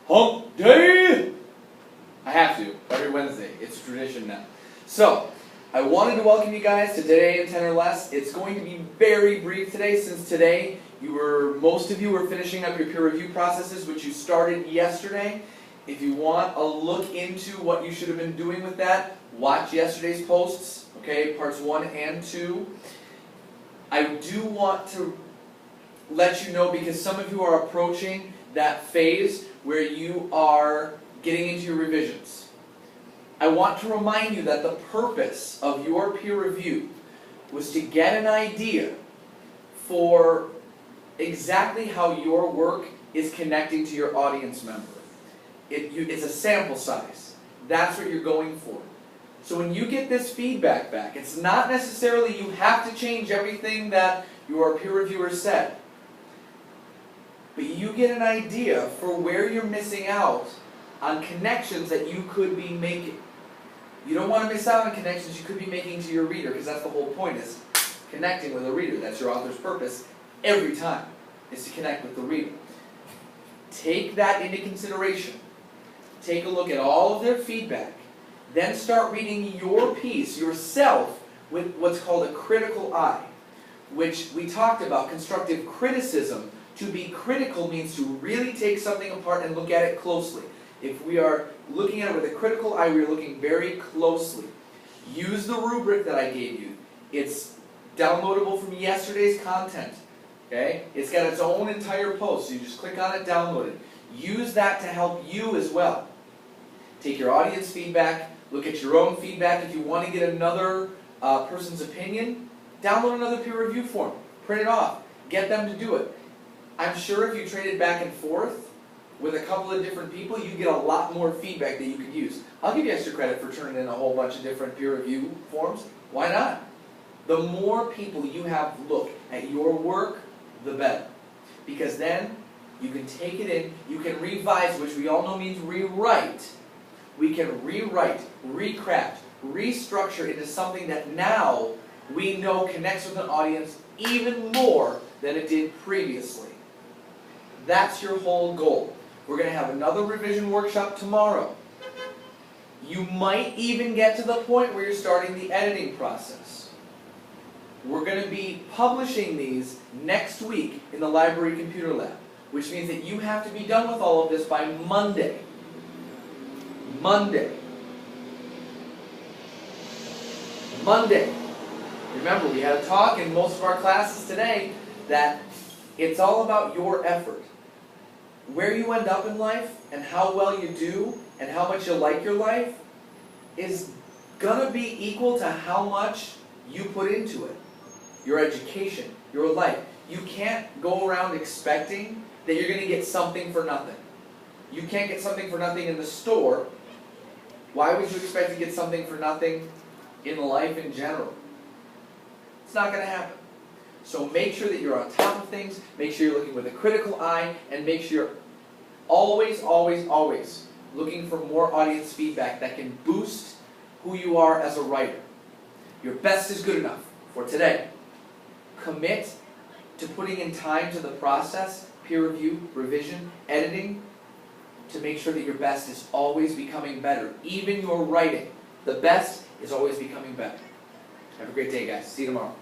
Hump Day! I have to, every Wednesday. It's a tradition now. So, I wanted to welcome you guys to Today in 10 or Less. It's going to be very brief today, since today most of you were finishing up your peer review processes, which you started yesterday. If you want a look into what you should have been doing with that, watch yesterday's posts, okay, parts 1 and 2. I do want to let you know, because some of you are approaching that phase where you are getting into your revisions. I want to remind you that the purpose of your peer review was to get an idea for exactly how your work is connecting to your audience member. It's a sample size. That's what you're going for. So when you get this feedback back, it's not necessarily you have to change everything that your peer reviewer said. But you get an idea for where you're missing out on connections that you could be making. You don't want to miss out on connections you could be making to your reader, because that's the whole point, is connecting with a reader. That's your author's purpose every time, is to connect with the reader. Take that into consideration. Take a look at all of their feedback. Then start reading your piece yourself with what's called a critical eye, which we talked about, constructive criticism. To be critical means to really take something apart and look at it closely. If we are looking at it with a critical eye, we are looking very closely. Use the rubric that I gave you. It's downloadable from yesterday's content. Okay? It's got its own entire post, so you just click on it, download it. Use that to help you as well. Take your audience feedback, look at your own feedback. If you want to get another person's opinion, download another peer review form. Print it off. Get them to do it. I'm sure if you traded back and forth with a couple of different people, you get a lot more feedback that you could use. I'll give you extra credit for turning in a whole bunch of different peer review forms. Why not? The more people you have look at your work, the better. Because then you can take it in, you can revise, which we all know means rewrite. We can rewrite, recraft, restructure into something that now we know connects with an audience even more than it did previously. That's your whole goal. We're going to have another revision workshop tomorrow. You might even get to the point where you're starting the editing process. We're going to be publishing these next week in the Library Computer Lab, which means that you have to be done with all of this by Monday. Monday. Remember, we had a talk in most of our classes today that it's all about your effort. Where you end up in life and how well you do and how much you like your life is going to be equal to how much you put into it. Your education, your life. You can't go around expecting that you're going to get something for nothing. You can't get something for nothing in the store. Why would you expect to get something for nothing in life in general? It's not going to happen. So make sure that you're on top of things, make sure you're looking with a critical eye, and make sure you're always, always, always looking for more audience feedback that can boost who you are as a writer. Your best is good enough for today. Commit to putting in time to the process, peer review, revision, editing, to make sure that your best is always becoming better. Even your writing, the best is always becoming better. Have a great day, guys. See you tomorrow.